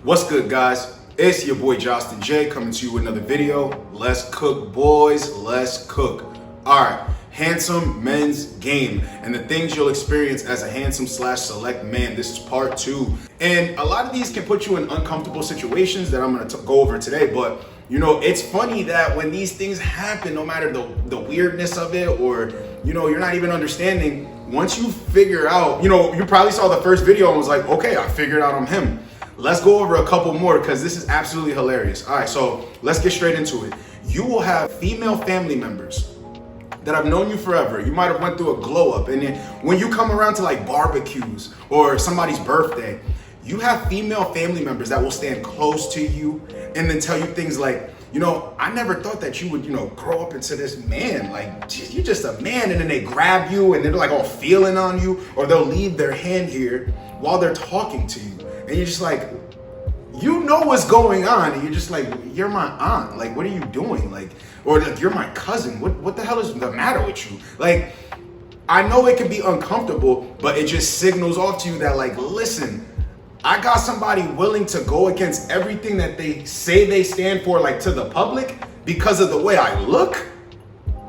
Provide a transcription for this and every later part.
What's good, guys? It's your boy JostenJ coming to you with another video. Let's cook, boys. Let's cook. All right, handsome men's game and the things you'll experience as a handsome/select man. This is part 2. And a lot of these can put you in uncomfortable situations that I'm going to go over today. But, you know, it's funny that when these things happen, no matter the weirdness of it or, you know, you're not even understanding, once you figure out, you know, you probably saw the first video and was like, okay, I figured out I'm him. Let's go over a couple more because this is absolutely hilarious. All right, so let's get straight into it. You will have female family members that have known you forever. You might have went through a glow up, and then when you come around to like barbecues or somebody's birthday, you have female family members that will stand close to you and then tell you things like, you know, I never thought that you would, you know, grow up into this man. Like, geez, you're just a man. And then they grab you and they're like all feeling on you, or they'll leave their hand here while they're talking to you. And you're just like, you know what's going on. And you're just like, you're my aunt. Like, what are you doing? Like, or like, you're my cousin. What the hell is the matter with you? Like, I know it can be uncomfortable, but it just signals off to you that, like, listen, I got somebody willing to go against everything that they say they stand for, like, to the public because of the way I look.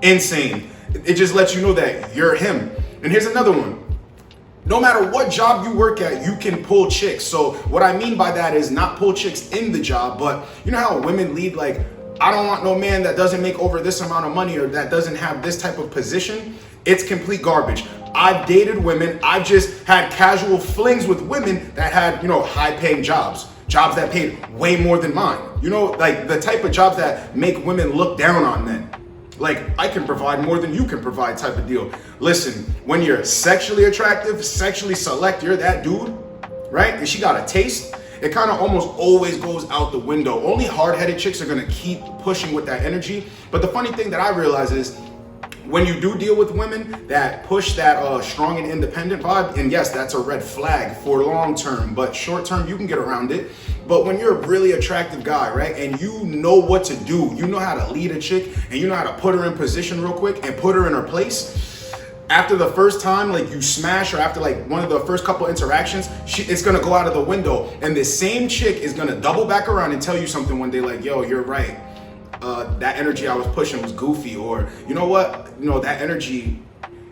Insane. It just lets you know that you're him. And here's another one. No matter what job you work at, you can pull chicks. So what I mean by that is not pull chicks in the job, but you know how women lead like, I don't want no man that doesn't make over this amount of money or that doesn't have this type of position. It's complete garbage. I've dated women. I've just had casual flings with women that had, you know, high paying jobs that paid way more than mine. You know, like the type of jobs that make women look down on men. Like, I can provide more than you can provide type of deal. Listen, when you're sexually attractive, sexually select, you're that dude, right? And she got a taste, it kind of almost always goes out the window. Only hard-headed chicks are gonna keep pushing with that energy. But the funny thing that I realize is, when you do deal with women that push that strong and independent vibe, and yes, that's a red flag for long term, but short term, you can get around it. But when you're a really attractive guy, right, and you know what to do, you know how to lead a chick, and you know how to put her in position real quick and put her in her place, after the first time, like, you smash, or after like one of the first couple interactions, it's gonna go out of the window. And this same chick is gonna double back around and tell you something one day like, yo, you're right. That energy I was pushing was goofy, or you know what, you know, that energy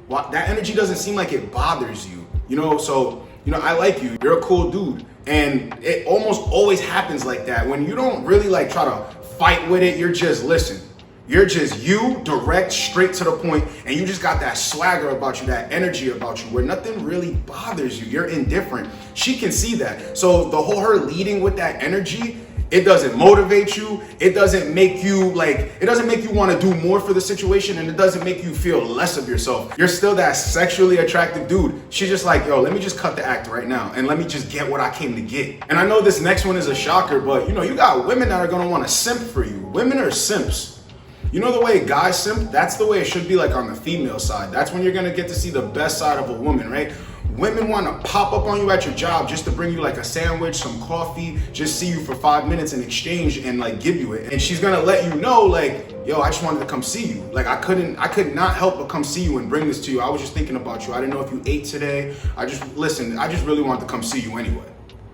doesn't seem like it bothers you, you know. So, you know, I like you, you're a cool dude. And it almost always happens like that when you don't really like try to fight with it. You're just, listen, you're just you, direct, straight to the point, and you just got that swagger about you, that energy about you, where nothing really bothers you. You're indifferent. She can see that. So the whole her leading with that energy, it doesn't motivate you. It doesn't make you want to do more for the situation, and it doesn't make you feel less of yourself. You're still that sexually attractive dude. She's just like, yo, let me just cut the act right now and let me just get what I came to get. And I know this next one is a shocker, but you know, you got women that are going to want to simp for you. Women are simps. You know the way guys simp? That's the way it should be, like, on the female side. That's when you're going to get to see the best side of a woman, right? Women want to pop up on you at your job just to bring you like a sandwich, some coffee, just see you for 5 minutes in exchange and like give you it. And she's gonna let you know, like, yo, I just wanted to come see you. Like, I could not help but come see you and bring this to you. I was just thinking about you. I didn't know if you ate today. I just really wanted to come see you anyway.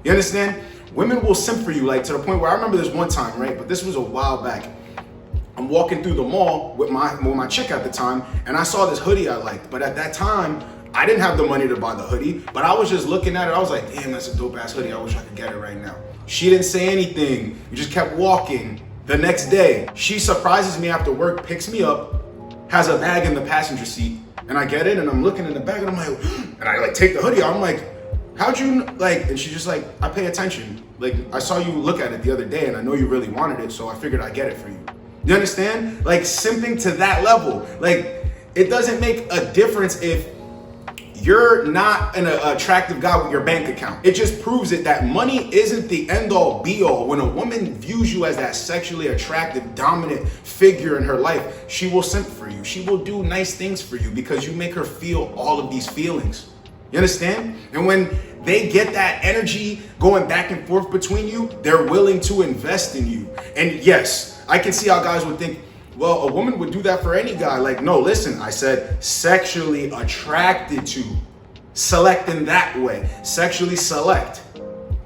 You understand? Women will simp for you, like, to the point where I remember this one time, right? But this was a while back. I'm walking through the mall with my chick at the time, and I saw this hoodie I liked. But at that time, I didn't have the money to buy the hoodie, but I was just looking at it. I was like, damn, that's a dope ass hoodie. I wish I could get it right now. She didn't say anything. We just kept walking. The next day, she surprises me after work, picks me up, has a bag in the passenger seat, and I get in and I'm looking in the bag and I'm like, and I like take the hoodie out. I'm like, how'd you, like, and she's just like, I pay attention. Like, I saw you look at it the other day and I know you really wanted it, so I figured I'd get it for you. You understand? Like, simping to that level. Like, it doesn't make a difference if you're not an attractive guy with your bank account. It just proves it that money isn't the end all be all. When a woman views you as that sexually attractive, dominant figure in her life, she will simp for you. She will do nice things for you because you make her feel all of these feelings. You understand? And when they get that energy going back and forth between you, they're willing to invest in you. And yes, I can see how guys would think, well, a woman would do that for any guy. Like, no, listen, I said sexually attracted to. Select in that way. Sexually select,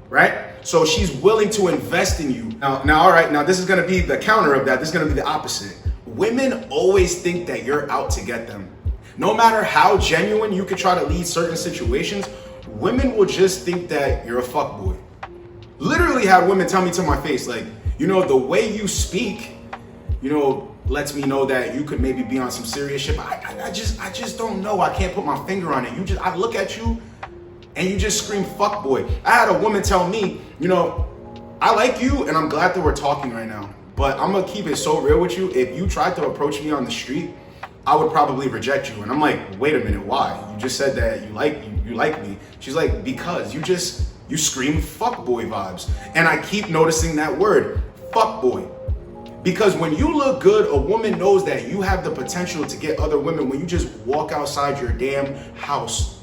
right? So she's willing to invest in you. Now, all right, now this is gonna be the counter of that. This is gonna be the opposite. Women always think that you're out to get them. No matter how genuine you could try to lead certain situations, women will just think that you're a fuckboy. Literally had women tell me to my face, like, the way you speak, lets me know that you could maybe be on some serious shit. But I just don't know. I can't put my finger on it. I look at you and you just scream fuckboy. I had a woman tell me, I like you and I'm glad that we're talking right now, but I'm gonna keep it so real with you. If you tried to approach me on the street, I would probably reject you. And I'm like, wait a minute, why? You just said that you like me. She's like, because you scream fuckboy vibes. And I keep noticing that word, fuckboy. Because when you look good, a woman knows that you have the potential to get other women when you just walk outside your damn house.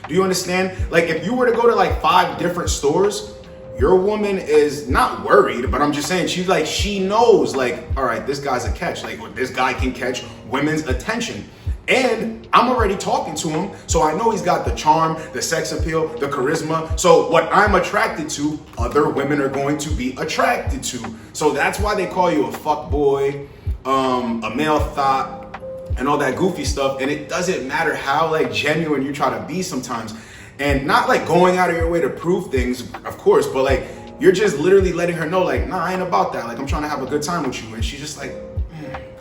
Do you understand? Like, if you were to go to like 5 different stores, your woman is not worried, but I'm just saying, she knows, like, all right, this guy's a catch. Like, this guy can catch women's attention. And I'm already talking to him, so I know he's got the charm, the sex appeal, the charisma. So what I'm attracted to, other women are going to be attracted to. So that's why they call you a fuckboy, a male thought, and all that goofy stuff. And it doesn't matter how like genuine you try to be sometimes. And not like going out of your way to prove things, of course, but like you're just literally letting her know, like, nah, I ain't about that. Like, I'm trying to have a good time with you. And she's just like,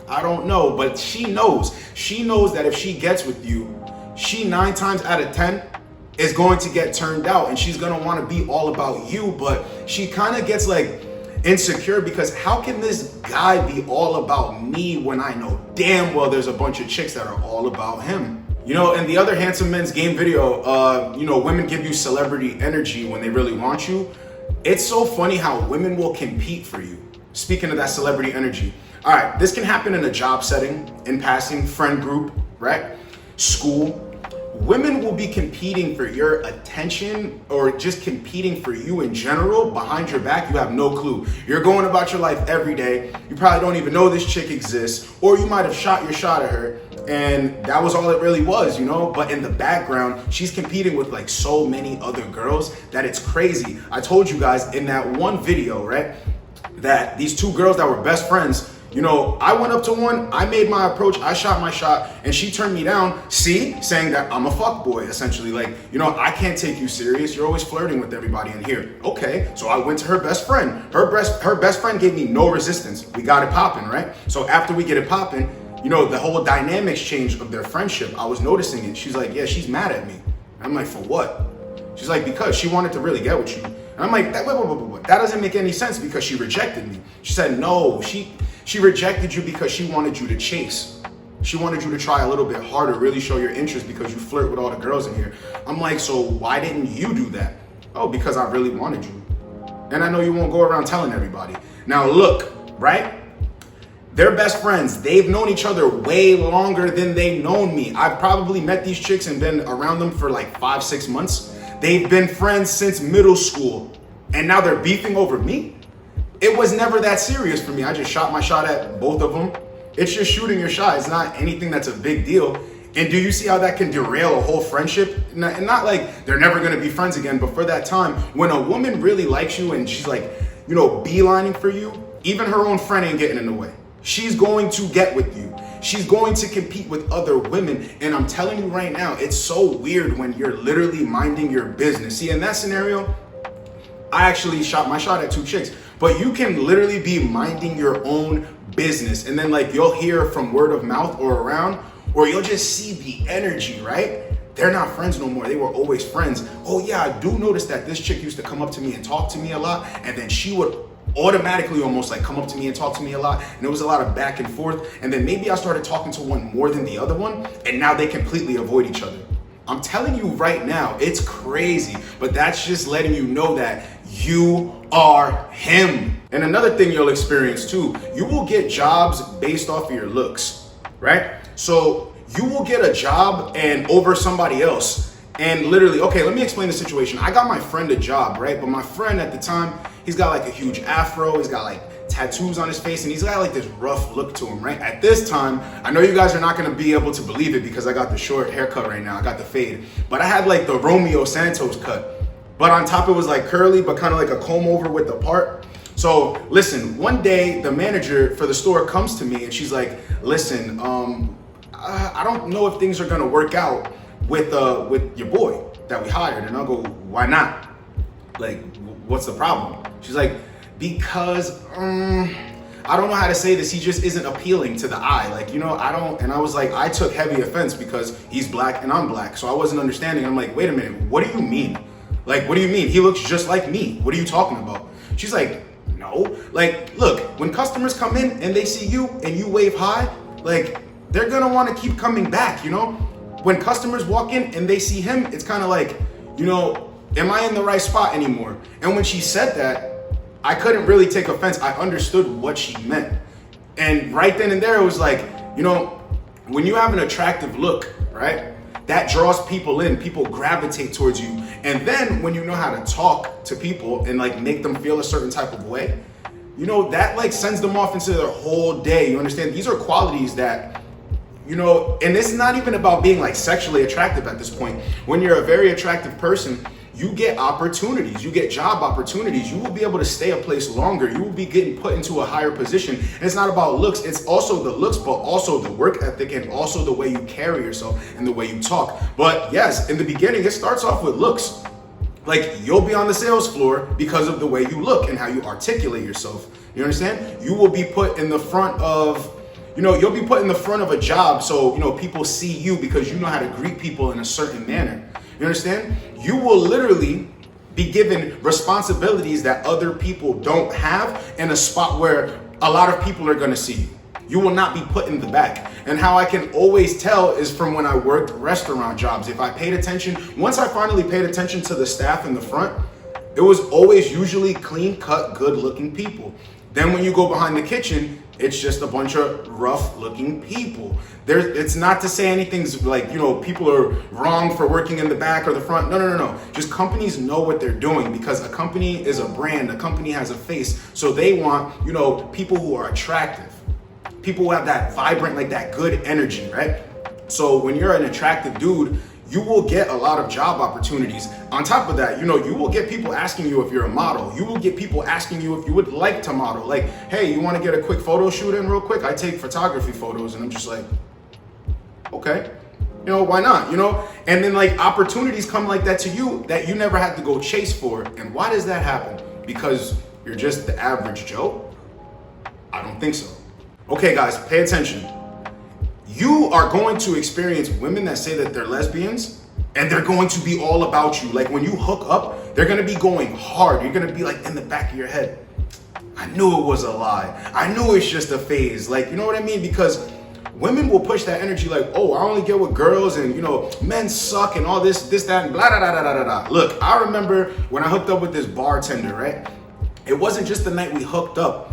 I don't know, but she knows that if she gets with you, she 9 times out of 10 is going to get turned out, and she's gonna want to be all about you. But she kind of gets like insecure because how can this guy be all about me when I know damn well there's a bunch of chicks that are all about him? In the other Handsome Men's Game video, women give you celebrity energy when they really want you. It's so funny how women will compete for you. Speaking of that celebrity energy. All right, this can happen in a job setting, in passing, friend group, right? School. Women will be competing for your attention or just competing for you in general behind your back. You have no clue. You're going about your life every day. You probably don't even know this chick exists, or you might have shot your shot at her and that was all it really was, But in the background, she's competing with like so many other girls that it's crazy. I told you guys in that one video, right, that these 2 girls that were best friends, I went up to one, I made my approach, I shot my shot, and she turned me down, saying that I'm a fuckboy, essentially. Like, I can't take you serious. You're always flirting with everybody in here. Okay, so I went to her best friend. Her best friend gave me no resistance. We got it popping, right? So after we get it popping, the whole dynamics change of their friendship. I was noticing it. She's like, yeah, she's mad at me. And I'm like, for what? She's like, because she wanted to really get with you. And I'm like, wait. That doesn't make any sense because she rejected me. She said, no, she rejected you because she wanted you to chase. She wanted you to try a little bit harder, really show your interest because you flirt with all the girls in here. I'm like, so why didn't you do that? Oh, because I really wanted you. And I know you won't go around telling everybody. Now look, right? They're best friends. They've known each other way longer than they've known me. I've probably met these chicks and been around them for like 5-6 months. They've been friends since middle school. And now they're beefing over me? It was never that serious for me. I just shot my shot at both of them. It's just shooting your shot. It's not anything that's a big deal. And do you see how that can derail a whole friendship? And not like they're never gonna be friends again, but for that time, when a woman really likes you and she's like, beelining for you, even her own friend ain't getting in the way. She's going to get with you. She's going to compete with other women. And I'm telling you right now, it's so weird when you're literally minding your business. See, in that scenario, I actually shot my shot at 2 chicks, but you can literally be minding your own business. And then like you'll hear from word of mouth or around, or you'll just see the energy, right? They're not friends no more. They were always friends. Oh yeah, I do notice that this chick used to come up to me and talk to me a lot. And then she would automatically almost like come up to me and talk to me a lot. And it was a lot of back and forth. And then maybe I started talking to one more than the other one. And now they completely avoid each other. I'm telling you right now, it's crazy, but that's just letting you know that you are him. And another thing you'll experience too, you will get jobs based off of your looks, right? So you will get a job and over somebody else. And literally, okay, let me explain the situation. I got my friend a job, right? But my friend at the time, he's got like a huge afro, he's got like tattoos on his face, and he's got like this rough look to him, right? At this time, I know you guys are not gonna be able to believe it because I got the short haircut right now, I got the fade. But I had like the Romeo Santos cut. but on top it was like curly, but kind of like a comb over with the part. So listen, one day the manager for the store comes to me and she's like, listen, I don't know if things are gonna work out with your boy that we hired. And I'll go, why not? Like, what's the problem? She's like, because I don't know how to say this. He just isn't appealing to the eye. Like, you know, I don't, and I was like, I took heavy offense because he's black and I'm black. So I wasn't understanding. I'm like, wait a minute, what do you mean? Like, what do you mean? He looks just like me. What are you talking about? She's like, no. Like, look, when customers come in and they see you and you wave hi, like, they're gonna wanna keep coming back, you know? When customers walk in and they see him, it's kind of like, you know, am I in the right spot anymore? And when she said that, I couldn't really take offense. I understood what she meant. And right then and there, it was like, you know, when you have an attractive look, right? That draws people in, people gravitate towards you. And then when you know how to talk to people and like make them feel a certain type of way, you know, that like sends them off into their whole day. You understand? These are qualities that, you know, and it's not even about being like sexually attractive at this point. When you're a very attractive person, you get opportunities, you get job opportunities, you will be able to stay a place longer, you will be getting put into a higher position. And it's not about looks, it's also the looks, but also the work ethic and also the way you carry yourself and the way you talk. But yes, in the beginning, it starts off with looks. Like, you'll be on the sales floor because of the way you look and how you articulate yourself. You understand? You will be put in the front of, you know, you'll be put in the front of a job so, you know, people see you because you know how to greet people in a certain manner. You understand? You will literally be given responsibilities that other people don't have in a spot where a lot of people are going to see you. You will not be put in the back. And how I can always tell is from when I worked restaurant jobs. If I paid attention, once I finally paid attention to the staff in the front, it was always usually clean cut, good looking people. Then when you go behind the kitchen, it's just a bunch of rough looking people. It's not to say anything's like, you know, people are wrong for working in the back or the front. No. Just companies know what they're doing because a company is a brand. A company has a face. So they want, you know, people who are attractive. People who have that vibrant, like that good energy, right? So when you're an attractive dude, you will get a lot of job opportunities. On top of that, you know, you will get people asking you if you're a model. You will get people asking you if you would like to model. Like, hey, you want to get a quick photo shoot in real quick? I take photography photos. And I'm just like, okay, you know, why not? You know, and then like opportunities come like that to you that you never had to go chase for. And why does that happen? Because you're just the average Joe? I don't think so. Okay, guys, pay attention. You are going to experience women that say that they're lesbians and they're going to be all about you. Like when you hook up, they're going to be going hard. You're going to be like in the back of your head, I knew it was a lie. I knew it's just a phase. Like, you know what I mean? Because women will push that energy like, oh, I only get with girls and, you know, men suck and all this, that, and blah, blah, blah, blah, blah, blah. Look, I remember when I hooked up with this bartender, right? It wasn't just the night we hooked up.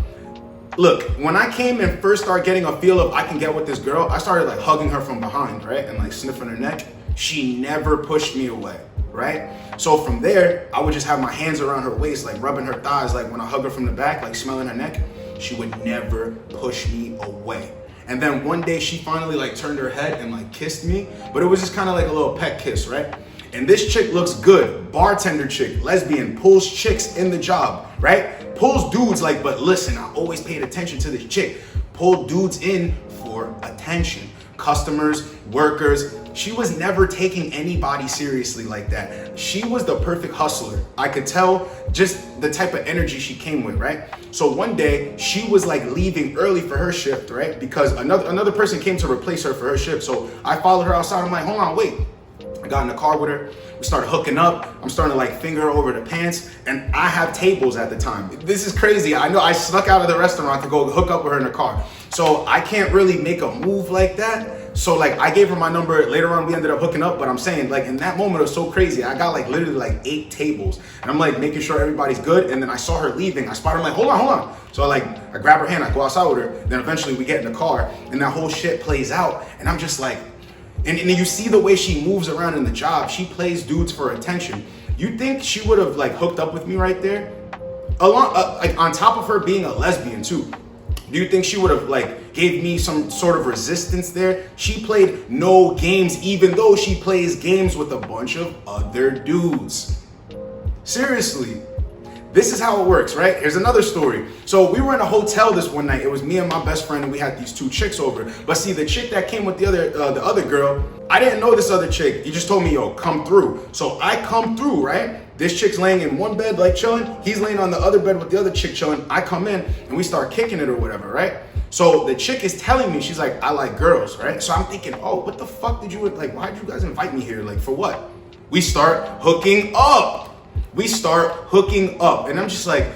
Look, when I came and first started getting a feel of I can get with this girl, I started like hugging her from behind, right? And like sniffing her neck. She never pushed me away, right? So from there, I would just have my hands around her waist, like rubbing her thighs, like when I hug her from the back, like smelling her neck. She would never push me away. And then one day she finally like turned her head and like kissed me, but it was just kind of like a little peck kiss, right? And this chick looks good, bartender chick, lesbian, pulls chicks in the job, right? Pulls dudes like, but listen, I always paid attention to this chick. Pulled dudes in for attention. Customers, workers. She was never taking anybody seriously like that. She was the perfect hustler. I could tell just the type of energy she came with, right? So one day she was like leaving early for her shift, right? Because another person came to replace her for her shift. So I followed her outside. I'm like, hold on, wait. I got in the car with her. We started hooking up. I'm starting to like finger her over the pants. And I have tables at the time. This is crazy. I know I snuck out of the restaurant to go hook up with her in the car. So I can't really make a move like that. So like I gave her my number. Later on, we ended up hooking up. But I'm saying like in that moment, it was so crazy. I got like literally like 8 tables. And I'm like making sure everybody's good. And then I saw her leaving. I spotted her, I'm like, hold on. So I grab her hand. I go outside with her. Then eventually we get in the car. And that whole shit plays out. And I'm just like, and you see the way she moves around in the job. She plays dudes for attention. You think she would have like hooked up with me right there? Like on top of her being a lesbian too. Do you think she would have like gave me some sort of resistance there? She played no games, even though she plays games with a bunch of other dudes. Seriously. This is how it works, right? Here's another story. So we were in a hotel this one night. It was me and my best friend, and we had these two chicks over. But see, the chick that came with the other girl, I didn't know this other chick. He just told me, yo, come through. So I come through, right? This chick's laying in one bed, like chilling. He's laying on the other bed with the other chick chilling. I come in and we start kicking it or whatever, right? So the chick is telling me, she's like, I like girls, right? So I'm thinking, oh, what the fuck did you, like, why'd you guys invite me here? Like, for what? We start hooking up. And I'm just like,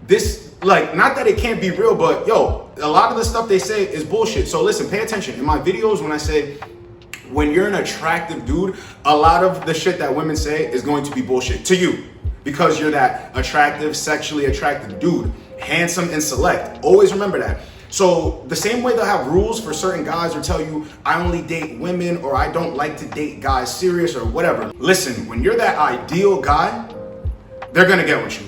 this, like, not that it can't be real, but yo, a lot of the stuff they say is bullshit. So listen, pay attention. In my videos, when I say, when you're an attractive dude, a lot of the shit that women say is going to be bullshit to you because you're that attractive, sexually attractive dude, handsome and select. Always remember that. So the same way they'll have rules for certain guys or tell you, I only date women or I don't like to date guys serious or whatever. Listen, when you're that ideal guy, they're gonna get with you.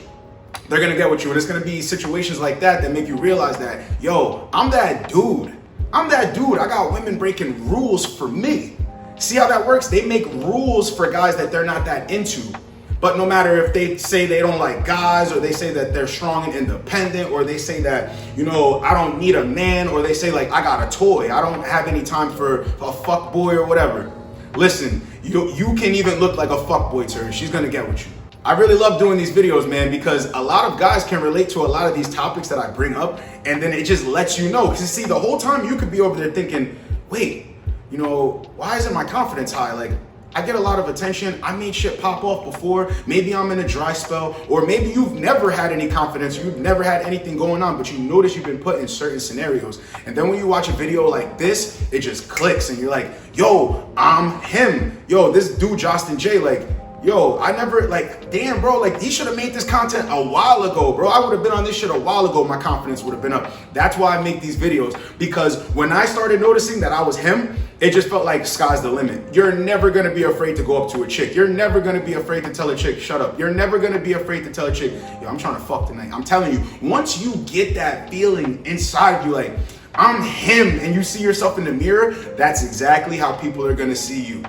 They're gonna get with you. And it's gonna be situations like that that make you realize that, yo, I'm that dude. I got women breaking rules for me. See how that works? They make rules for guys that they're not that into. But no matter if they say they don't like guys, or they say that they're strong and independent, or they say that, you know, I don't need a man, or they say like, I got a toy, I don't have any time for a fuck boy or whatever. Listen, you can even look like a fuck boy to her. She's gonna get with you. I really love doing these videos, man, because a lot of guys can relate to a lot of these topics that I bring up, and then it just lets you know. Because see, the whole time you could be over there thinking, wait, you know, why isn't my confidence high? Like, I get a lot of attention. I made shit pop off before. Maybe I'm in a dry spell, or maybe you've never had any confidence. You've never had anything going on, but you notice you've been put in certain scenarios. And then when you watch a video like this, it just clicks and you're like, yo, I'm him. Yo, this dude, JostenJ, like, yo, I never, like, damn, bro, like, he should have made this content a while ago, bro. I would have been on this shit a while ago. My confidence would have been up. That's why I make these videos, because when I started noticing that I was him, it just felt like sky's the limit. You're never gonna be afraid to go up to a chick. You're never gonna be afraid to tell a chick, shut up. You're never gonna be afraid to tell a chick, yo, I'm trying to fuck tonight. I'm telling you, once you get that feeling inside of you, like, I'm him, and you see yourself in the mirror, that's exactly how people are gonna see you.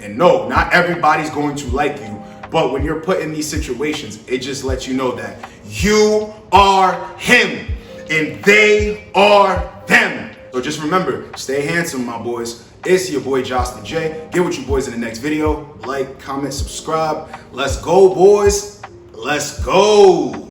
And no, not everybody's going to like you, but when you're put in these situations, it just lets you know that you are him and they are them. So just remember, stay handsome, my boys. It's your boy JostenJ. Get with you boys in the next video. Like, comment, subscribe. Let's go, boys. Let's go.